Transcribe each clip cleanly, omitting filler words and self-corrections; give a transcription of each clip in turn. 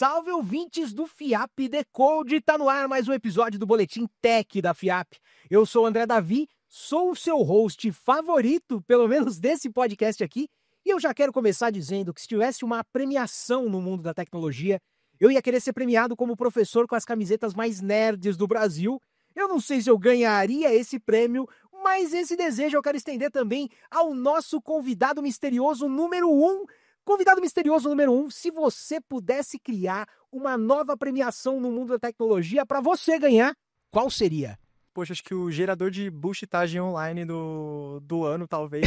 salve, ouvintes do FIAP Decode! Tá no ar mais um episódio do Boletim Tech da FIAP. Eu sou o André Davi, sou o seu host favorito, pelo menos desse podcast aqui, e eu já quero começar dizendo que se tivesse uma premiação no mundo da tecnologia, eu ia querer ser premiado como professor com as camisetas mais nerds do Brasil. Eu não sei se eu ganharia esse prêmio, mas esse desejo eu quero estender também ao nosso convidado misterioso número 1. Convidado misterioso número 1, se você pudesse criar uma nova premiação no mundo da tecnologia para você ganhar, qual seria? Poxa, acho que o gerador de buchitagem online do ano, talvez.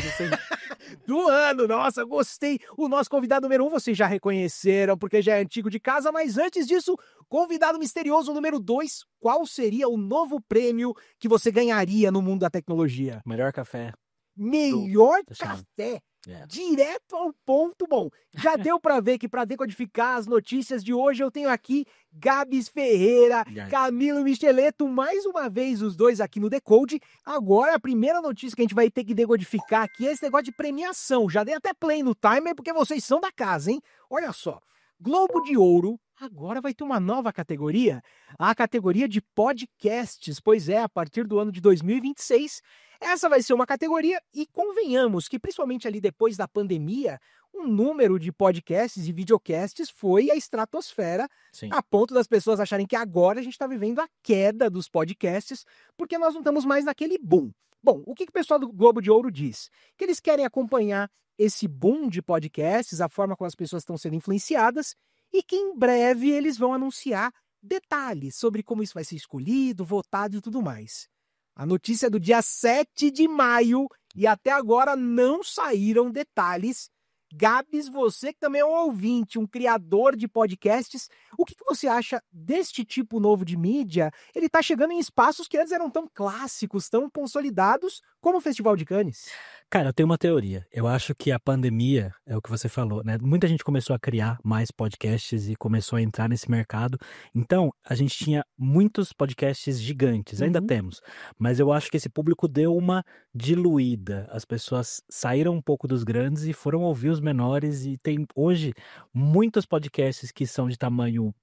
Do ano, nossa, gostei. O nosso convidado número 1 vocês já reconheceram, porque já é antigo de casa, mas antes disso, convidado misterioso número 2, qual seria o novo prêmio que você ganharia no mundo da tecnologia? Melhor café. Melhor café? Direto ao ponto. Bom, já deu para ver que para decodificar as notícias de hoje eu tenho aqui Gabs Ferreira, Camilo Micheleto, mais uma vez os dois aqui no Decode. Agora a primeira notícia que a gente vai ter que decodificar aqui é esse negócio de premiação. Já dei até play no timer porque vocês são da casa, hein? Olha só, Globo de Ouro agora vai ter uma nova categoria, a categoria de podcasts. Pois é, a partir do ano de 2026, essa vai ser uma categoria e convenhamos que, principalmente ali depois da pandemia, o número de podcasts e videocasts foi à estratosfera. Sim. A ponto das pessoas acharem que agora a gente está vivendo a queda dos podcasts, porque nós não estamos mais naquele boom. Bom, o que o pessoal do Globo de Ouro diz? Que eles querem acompanhar esse boom de podcasts, a forma como as pessoas estão sendo influenciadas, e que em breve eles vão anunciar detalhes sobre como isso vai ser escolhido, votado e tudo mais. A notícia é do dia 7 de maio e até agora não saíram detalhes. Gabs, você que também é um ouvinte, um criador de podcasts, o que você acha deste tipo novo de mídia? Ele está chegando em espaços que antes eram tão clássicos, tão consolidados, como o Festival de Cannes. Cara, eu tenho uma teoria. Eu acho que a pandemia, é o que você falou, né? Muita gente começou a criar mais podcasts e começou a entrar nesse mercado. Então, a gente tinha muitos podcasts gigantes, ainda temos. Mas eu acho que esse público deu uma diluída. As pessoas saíram um pouco dos grandes e foram ouvir os menores. E tem hoje muitos podcasts que são de tamanho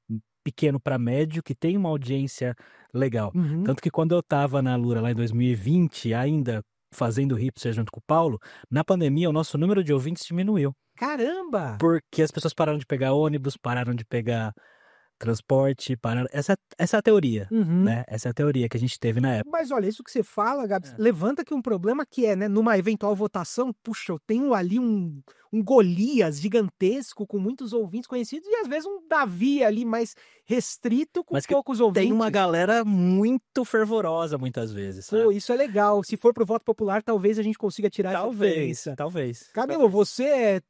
pequeno para médio, que tem uma audiência legal. Tanto que quando eu tava na Lura lá em 2020, ainda fazendo hipster junto com o Paulo, na pandemia o nosso número de ouvintes diminuiu. Caramba! Porque as pessoas pararam de pegar ônibus, pararam de pegar transporte, pararam... Essa é a teoria, né? Essa é a teoria que a gente teve na época. Mas olha, isso que você fala, Gabs, levanta aqui um problema que é, né, numa eventual votação, puxa, eu tenho ali um Golias gigantesco com muitos ouvintes conhecidos e às vezes um Davi ali mais restrito com poucos ouvintes. Tem uma galera muito fervorosa muitas vezes, sabe? Pô, isso é legal. Se for pro voto popular, talvez a gente consiga tirar essa diferença. Talvez. Camilo, você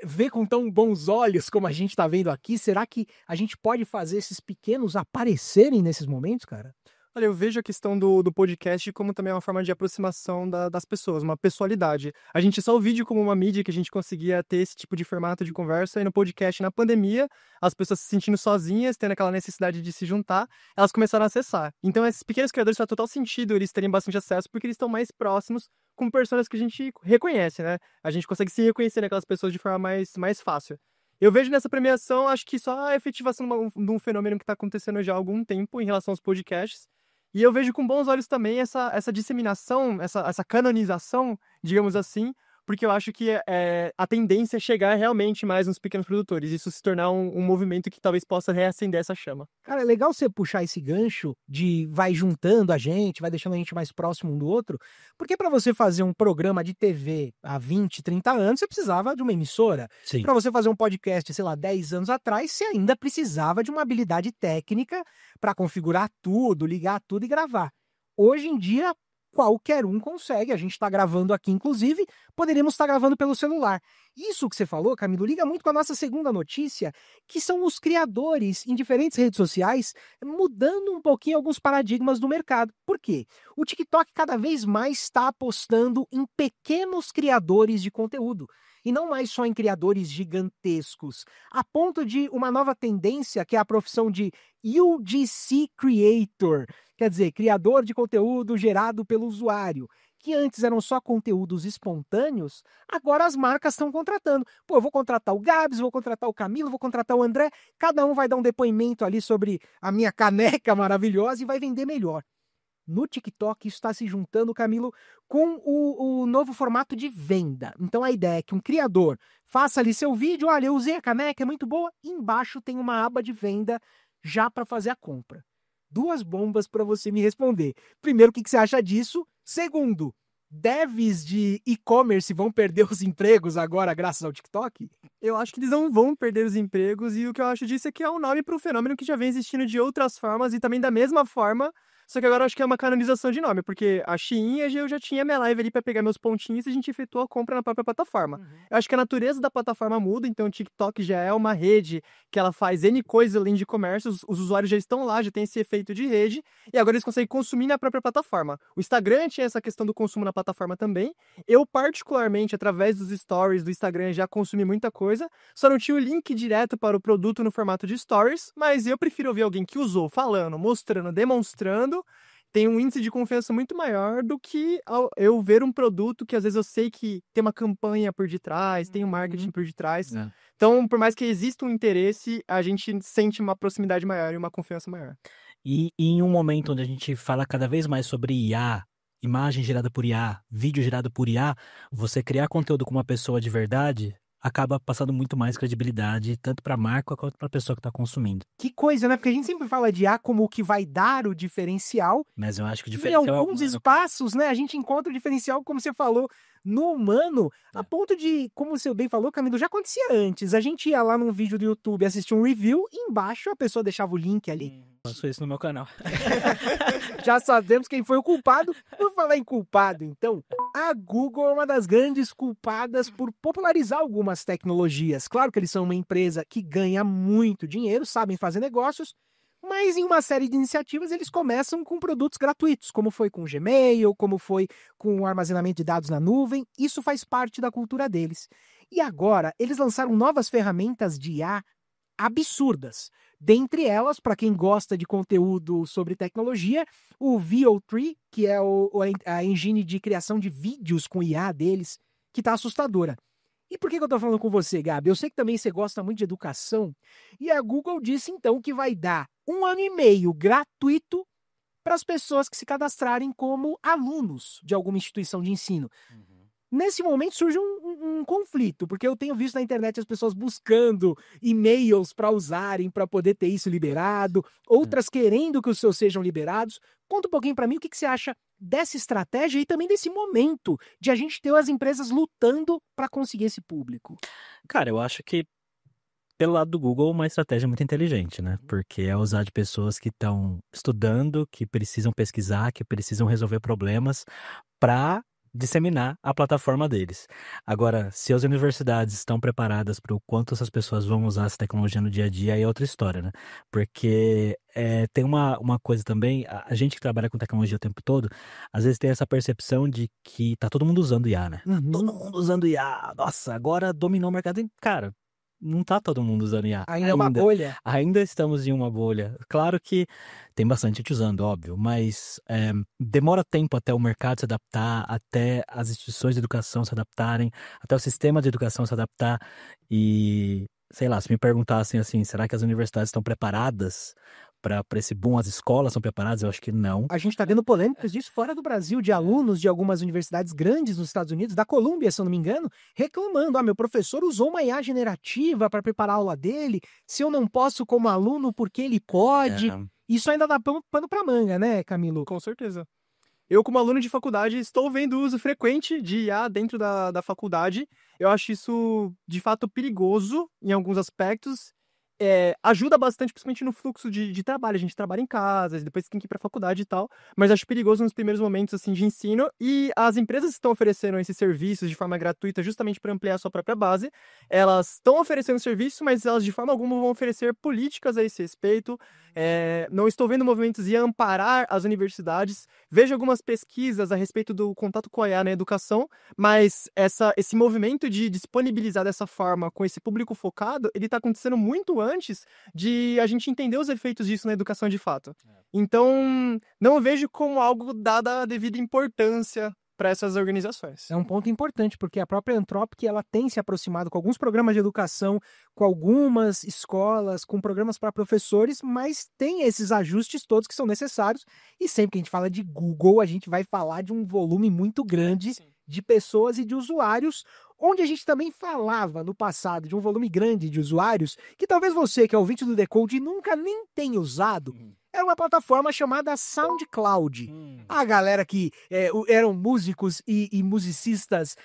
vê com tão bons olhos como a gente tá vendo aqui, será que a gente pode fazer esses pequenos aparecerem nesses momentos, cara? Olha, eu vejo a questão do podcast como também uma forma de aproximação das pessoas, uma pessoalidade. A gente só o vídeo como uma mídia que a gente conseguia ter esse tipo de formato de conversa, e no podcast, na pandemia, as pessoas se sentindo sozinhas, tendo aquela necessidade de se juntar, elas começaram a acessar. Então, esses pequenos criadores faz total sentido eles terem bastante acesso, porque eles estão mais próximos com pessoas que a gente reconhece, né? A gente consegue se reconhecer naquelas pessoas de forma mais fácil. Eu vejo nessa premiação, acho que só a efetivação de um fenômeno que está acontecendo já há algum tempo em relação aos podcasts. E eu vejo com bons olhos também essa disseminação, essa canonização, digamos assim, porque eu acho que a tendência é chegar realmente mais nos pequenos produtores, isso se tornar um movimento que talvez possa reacender essa chama. Cara, é legal você puxar esse gancho de vai juntando a gente, vai deixando a gente mais próximo um do outro, porque para você fazer um programa de TV há 20, 30 anos, você precisava de uma emissora. Para você fazer um podcast, sei lá, 10 anos atrás, você ainda precisava de uma habilidade técnica para configurar tudo, ligar tudo e gravar. Hoje em dia, qualquer um consegue, a gente está gravando aqui, inclusive, poderíamos estar gravando pelo celular. Isso que você falou, Camilo, liga muito com a nossa segunda notícia, que são os criadores em diferentes redes sociais mudando um pouquinho alguns paradigmas do mercado. Por quê? O TikTok cada vez mais está apostando em pequenos criadores de conteúdo. E não mais só em criadores gigantescos, a ponto de uma nova tendência que é a profissão de UGC Creator, quer dizer, criador de conteúdo gerado pelo usuário, que antes eram só conteúdos espontâneos, agora as marcas estão contratando. Pô, eu vou contratar o Gabs, vou contratar o Camilo, vou contratar o André, cada um vai dar um depoimento ali sobre a minha caneca maravilhosa e vai vender melhor. No TikTok, isso está se juntando, Camilo, com o novo formato de venda. Então, a ideia é que um criador faça ali seu vídeo, olha, eu usei a caneca, é muito boa, e embaixo tem uma aba de venda já para fazer a compra. 2 bombas para você me responder. Primeiro, o que você acha disso? Segundo, devs de e-commerce vão perder os empregos agora graças ao TikTok? Eu acho que eles não vão perder os empregos, e o que eu acho disso é que é um nome para um fenômeno que já vem existindo de outras formas e também da mesma forma. Só que agora eu acho que é uma canonização de nome, porque a Shein, eu já tinha minha live ali pra pegar meus pontinhos e a gente efetuou a compra na própria plataforma. Eu acho que a natureza da plataforma muda, então o TikTok já é uma rede que ela faz N coisas além de comércio, os usuários já estão lá, já tem esse efeito de rede, e agora eles conseguem consumir na própria plataforma. O Instagram tinha essa questão do consumo na plataforma também. Eu, particularmente, através dos stories do Instagram, já consumi muita coisa, só não tinha o link direto para o produto no formato de stories, mas eu prefiro ouvir alguém que usou, falando, mostrando, demonstrando. Tem um índice de confiança muito maior do que eu ver um produto que às vezes eu sei que tem uma campanha por detrás, tem um marketing por detrás. Então, por mais que exista um interesse, a gente sente uma proximidade maior e uma confiança maior. E em um momento onde a gente fala cada vez mais sobre IA, imagem gerada por IA, vídeo gerado por IA, você criar conteúdo com uma pessoa de verdade acaba passando muito mais credibilidade, tanto para a marca quanto para a pessoa que está consumindo. Que coisa, né? Porque a gente sempre fala de IA como o que vai dar o diferencial. Mas eu acho que o diferencial em alguns espaços, né, a gente encontra o diferencial, como você falou, no humano, a ponto de, como você bem falou, Camilo, já acontecia antes. A gente ia lá num vídeo do YouTube assistir um review e embaixo a pessoa deixava o link ali. Faço isso no meu canal. Já sabemos quem foi o culpado. Por falar em culpado, então, a Google é uma das grandes culpadas por popularizar algumas tecnologias. Claro que eles são uma empresa que ganha muito dinheiro, sabem fazer negócios, mas em uma série de iniciativas eles começam com produtos gratuitos, como foi com o Gmail, como foi com o armazenamento de dados na nuvem. Isso faz parte da cultura deles. E agora, eles lançaram novas ferramentas de IA absurdas. Dentre elas, para quem gosta de conteúdo sobre tecnologia, o VO3, que é a engine de criação de vídeos com IA deles, que está assustadora. E por que eu estou falando com você, Gabi? Eu sei que também você gosta muito de educação, e a Google disse então que vai dar 1 ano e meio gratuito para as pessoas que se cadastrarem como alunos de alguma instituição de ensino. Nesse momento surge um conflito, porque eu tenho visto na internet as pessoas buscando e-mails para usarem, para poder ter isso liberado, outras querendo que os seus sejam liberados. Conta um pouquinho para mim o que você acha dessa estratégia e também desse momento de a gente ter as empresas lutando para conseguir esse público. Cara, eu acho que pelo lado do Google, uma estratégia muito inteligente, né? Porque é usar de pessoas que estão estudando, que precisam pesquisar, que precisam resolver problemas para disseminar a plataforma deles. Agora, se as universidades estão preparadas para o quanto essas pessoas vão usar essa tecnologia no dia a dia, aí é outra história, né? Porque tem uma coisa também, a gente que trabalha com tecnologia o tempo todo, às vezes tem essa percepção de que tá todo mundo usando IA, né? Todo mundo usando IA, nossa, agora dominou o mercado. Cara, não tá todo mundo usando IA. Ainda é uma bolha. Ainda estamos em uma bolha. Claro que tem bastante gente usando, óbvio, mas demora tempo até o mercado se adaptar, até as instituições de educação se adaptarem, até o sistema de educação se adaptar. E, sei lá, se me perguntassem assim, será que as universidades estão preparadas para esse boom? As escolas são preparadas? Eu acho que não. A gente está vendo polêmicas disso fora do Brasil, de alunos de algumas universidades grandes nos Estados Unidos, da Colômbia, se eu não me engano, reclamando, meu professor usou uma IA generativa para preparar a aula dele, se eu não posso como aluno, porque ele pode. Isso ainda dá pano para manga, né, Camilo? Com certeza. Eu, como aluno de faculdade, estou vendo o uso frequente de IA dentro da faculdade. Eu acho isso, de fato, perigoso em alguns aspectos. Ajuda bastante, principalmente no fluxo de trabalho. A gente trabalha em casa, depois tem que ir para a faculdade e tal, mas acho perigoso nos primeiros momentos assim, de ensino, e as empresas que estão oferecendo esses serviços de forma gratuita justamente para ampliar a sua própria base, elas estão oferecendo serviço, mas elas de forma alguma vão oferecer políticas a esse respeito. Não estou vendo movimentos em amparar as universidades. Vejo algumas pesquisas a respeito do contato com a IA na educação, mas esse movimento de disponibilizar dessa forma, com esse público focado, ele está acontecendo muito antes de a gente entender os efeitos disso na educação de fato. Então, não vejo como algo dada a devida importância para essas organizações. É um ponto importante, porque a própria Anthropic, ela tem se aproximado com alguns programas de educação, com algumas escolas, com programas para professores, mas tem esses ajustes todos que são necessários. E sempre que a gente fala de Google, a gente vai falar de um volume muito grande de pessoas e de usuários, onde a gente também falava no passado de um volume grande de usuários, que talvez você, que é ouvinte do Decode, nunca nem tenha usado. Era uma plataforma chamada SoundCloud. A galera que eram músicos e musicistas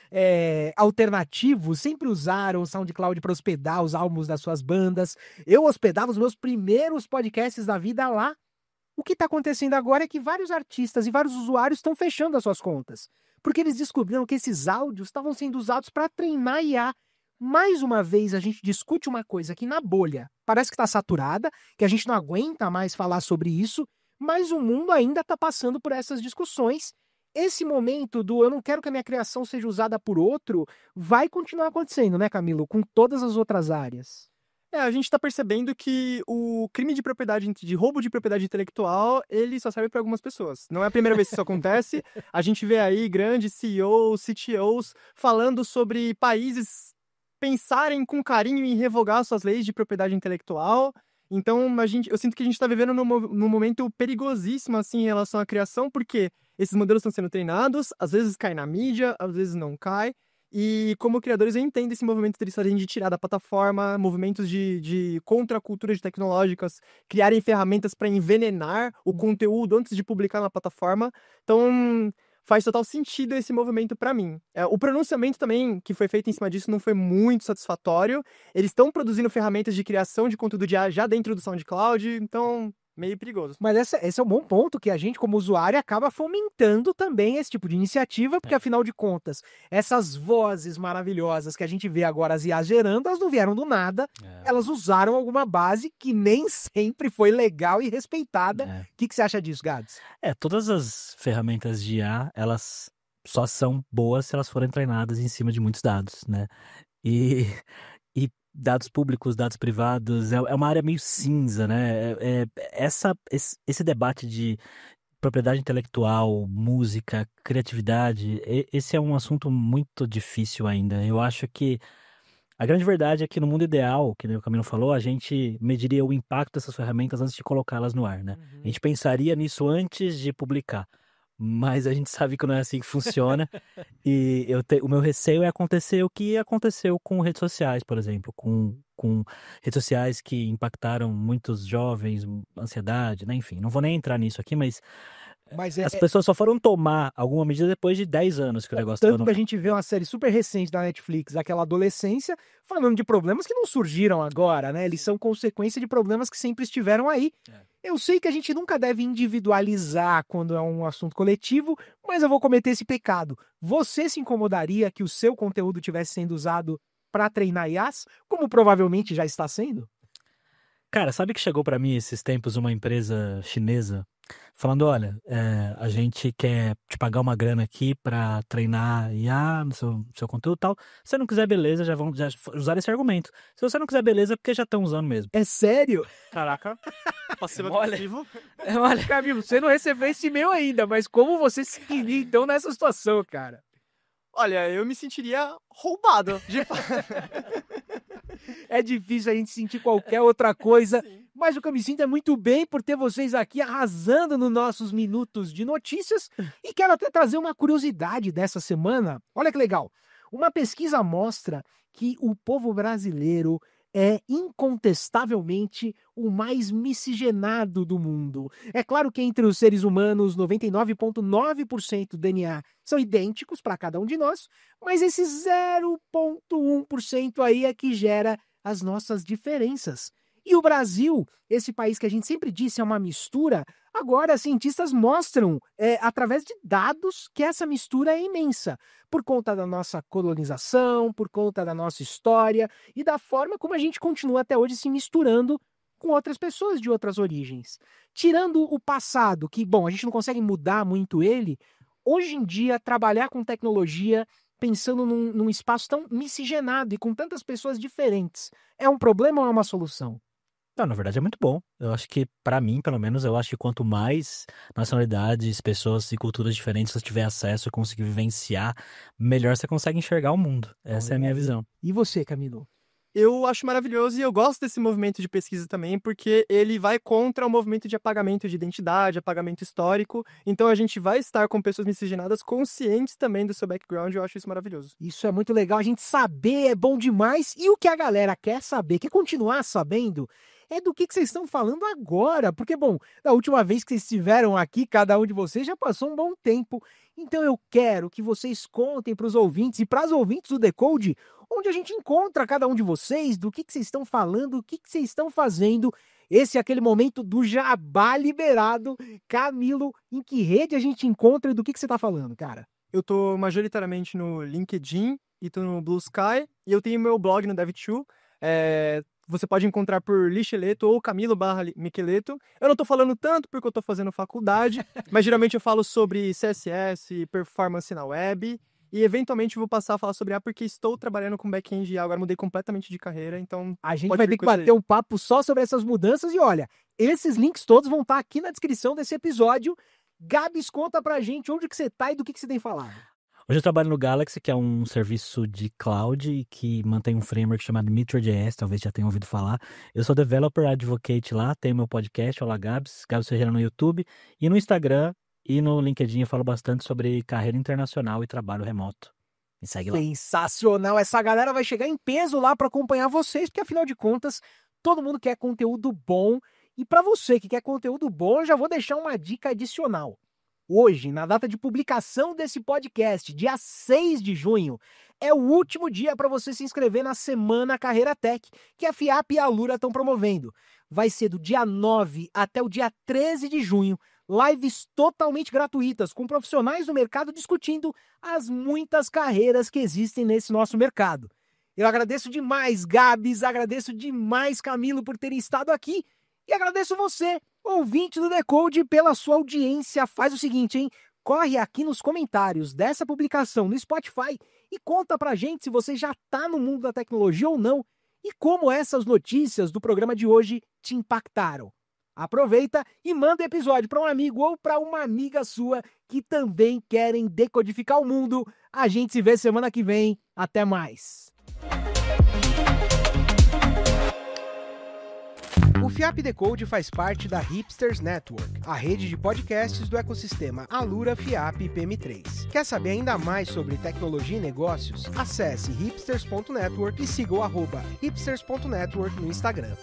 alternativos sempre usaram o SoundCloud para hospedar os álbuns das suas bandas. Eu hospedava os meus primeiros podcasts da vida lá. O que está acontecendo agora é que vários artistas e vários usuários estão fechando as suas contas, porque eles descobriram que esses áudios estavam sendo usados para treinar IA. Mais uma vez, a gente discute uma coisa que na bolha parece que está saturada, que a gente não aguenta mais falar sobre isso, mas o mundo ainda está passando por essas discussões. Esse momento do eu não quero que a minha criação seja usada por outro vai continuar acontecendo, né, Camilo? Com todas as outras áreas. A gente está percebendo que o crime de roubo de propriedade intelectual, ele só serve para algumas pessoas. Não é a primeira vez que isso acontece. A gente vê aí grandes CEOs, CTOs falando sobre países pensarem com carinho em revogar suas leis de propriedade intelectual. Então, eu sinto que a gente está vivendo num momento perigosíssimo assim, em relação à criação, porque esses modelos estão sendo treinados, às vezes cai na mídia, às vezes não cai. E como criadores eu entendo esse movimento deles fazerem de tirar da plataforma, movimentos de contraculturas tecnológicas, criarem ferramentas para envenenar o conteúdo antes de publicar na plataforma. Então faz total sentido esse movimento para mim. O pronunciamento também que foi feito em cima disso não foi muito satisfatório. Eles estão produzindo ferramentas de criação de conteúdo já dentro do SoundCloud, então meio perigoso. Mas esse é um bom ponto, que a gente, como usuário, acaba fomentando também esse tipo de iniciativa, porque, afinal de contas, essas vozes maravilhosas que a gente vê agora as IAs gerando, elas não vieram do nada, elas usaram alguma base que nem sempre foi legal e respeitada. O que você acha disso, Gabs? Todas as ferramentas de IA, elas só são boas se elas forem treinadas em cima de muitos dados, né? E dados públicos, dados privados, é uma área meio cinza, né? Esse debate de propriedade intelectual, música, criatividade, esse é um assunto muito difícil ainda. Eu acho que a grande verdade é que no mundo ideal, que o Camilo falou, a gente mediria o impacto dessas ferramentas antes de colocá-las no ar, né? A gente pensaria nisso antes de publicar. Mas a gente sabe que não é assim que funciona. E o meu receio é acontecer o que aconteceu com redes sociais, por exemplo. Com redes sociais que impactaram muitos jovens, ansiedade, né? Enfim, não vou nem entrar nisso aqui, mas as pessoas só foram tomar alguma medida depois de 10 anos que o negócio Tanto que a gente vê uma série super recente da Netflix, aquela adolescência, falando de problemas que não surgiram agora, né? Eles são consequência de problemas que sempre estiveram aí. Eu sei que a gente nunca deve individualizar quando é um assunto coletivo, mas eu vou cometer esse pecado. Você se incomodaria que o seu conteúdo estivesse sendo usado para treinar IAs, como provavelmente já está sendo? Cara, sabe que chegou para mim esses tempos uma empresa chinesa falando, olha, a gente quer te pagar uma grana aqui para treinar IA no seu conteúdo e tal. Se você não quiser, beleza, já usar esse argumento. Se você não quiser, beleza, porque já estão usando mesmo. É sério? Caraca, passivo-agressivo. Olha, Camilo, você não recebeu esse e-mail ainda, mas como você se sentiria então nessa situação, cara? Olha, eu me sentiria roubado, de fato. É difícil a gente sentir qualquer outra coisa, mas o que eu me sinto é muito bem por ter vocês aqui arrasando nos nossos minutos de notícias. E quero até trazer uma curiosidade dessa semana. Olha que legal. Uma pesquisa mostra que o povo brasileiro é incontestavelmente o mais miscigenado do mundo. É claro que entre os seres humanos, 99,9% do DNA são idênticos para cada um de nós, mas esse 0,1% aí é que gera as nossas diferenças. E o Brasil, esse país que a gente sempre disse é uma mistura, agora cientistas mostram, através de dados, que essa mistura é imensa, por conta da nossa colonização, por conta da nossa história e da forma como a gente continua até hoje se misturando com outras pessoas de outras origens. Tirando o passado, que, bom, a gente não consegue mudar muito ele, hoje em dia, trabalhar com tecnologia, pensando num espaço tão miscigenado e com tantas pessoas diferentes, é um problema ou é uma solução? Não, na verdade é muito bom. Eu acho que, pra mim, pelo menos, eu acho que quanto mais nacionalidades, pessoas e culturas diferentes você tiver acesso e conseguir vivenciar, melhor você consegue enxergar o mundo. Essa é a minha visão. E você, Camilo? Eu acho maravilhoso e eu gosto desse movimento de pesquisa também, porque ele vai contra o movimento de apagamento de identidade, apagamento histórico. Então a gente vai estar com pessoas miscigenadas conscientes também do seu background, e eu acho isso maravilhoso. Isso é muito legal, a gente saber é bom demais. E o que a galera quer saber, quer continuar sabendo, é do que vocês estão falando agora. Porque, bom, da última vez que vocês estiveram aqui, cada um de vocês já passou um bom tempo. Então eu quero que vocês contem para os ouvintes e para as ouvintes do Decode onde a gente encontra cada um de vocês, do que vocês estão falando, o que vocês estão fazendo. Esse é aquele momento do jabá liberado. Camilo, em que rede a gente encontra e do que você está falando, cara? Eu tô majoritariamente no LinkedIn e tô no Blue Sky, e eu tenho meu blog no Dev2. Você pode encontrar por Micheleto ou Camilo/Micheleto. Eu não tô falando tanto porque eu tô fazendo faculdade, mas geralmente eu falo sobre CSS, performance na web, e eventualmente vou passar a falar sobre porque estou trabalhando com back-end e agora mudei completamente de carreira, então... A gente vai ter que bater um papo só sobre essas mudanças e olha, esses links todos vão estar aqui na descrição desse episódio. Gabs, conta pra gente onde que você tá e do que você tem falado. Hoje eu trabalho no Galaxy, que é um serviço de cloud que mantém um framework chamado Meteor.js, talvez já tenham ouvido falar. Eu sou developer advocate lá, tenho meu podcast, Olá Gabs, Gabs Ferreira no YouTube, e no Instagram e no LinkedIn eu falo bastante sobre carreira internacional e trabalho remoto. Me segue lá. Sensacional! Essa galera vai chegar em peso lá para acompanhar vocês, porque afinal de contas, todo mundo quer conteúdo bom. E para você que quer conteúdo bom, eu já vou deixar uma dica adicional. Hoje, na data de publicação desse podcast, dia 6 de junho, é o último dia para você se inscrever na Semana Carreira Tech, que a FIAP e a Alura estão promovendo. Vai ser do dia 9 até o dia 13 de junho, lives totalmente gratuitas, com profissionais do mercado discutindo as muitas carreiras que existem nesse nosso mercado. Eu agradeço demais, Gabs, agradeço demais, Camilo, por terem estado aqui. E agradeço você, ouvinte do Decode, pela sua audiência. Faz o seguinte, hein? Corre aqui nos comentários dessa publicação no Spotify e conta pra gente se você já tá no mundo da tecnologia ou não e como essas notícias do programa de hoje te impactaram. Aproveita e manda o episódio para um amigo ou para uma amiga sua que também querem decodificar o mundo. A gente se vê semana que vem. Até mais. O FIAP Decode faz parte da Hipsters Network, a rede de podcasts do ecossistema Alura, FIAP e PM3. Quer saber ainda mais sobre tecnologia e negócios? Acesse hipsters.network e siga o @hipsters.network no Instagram.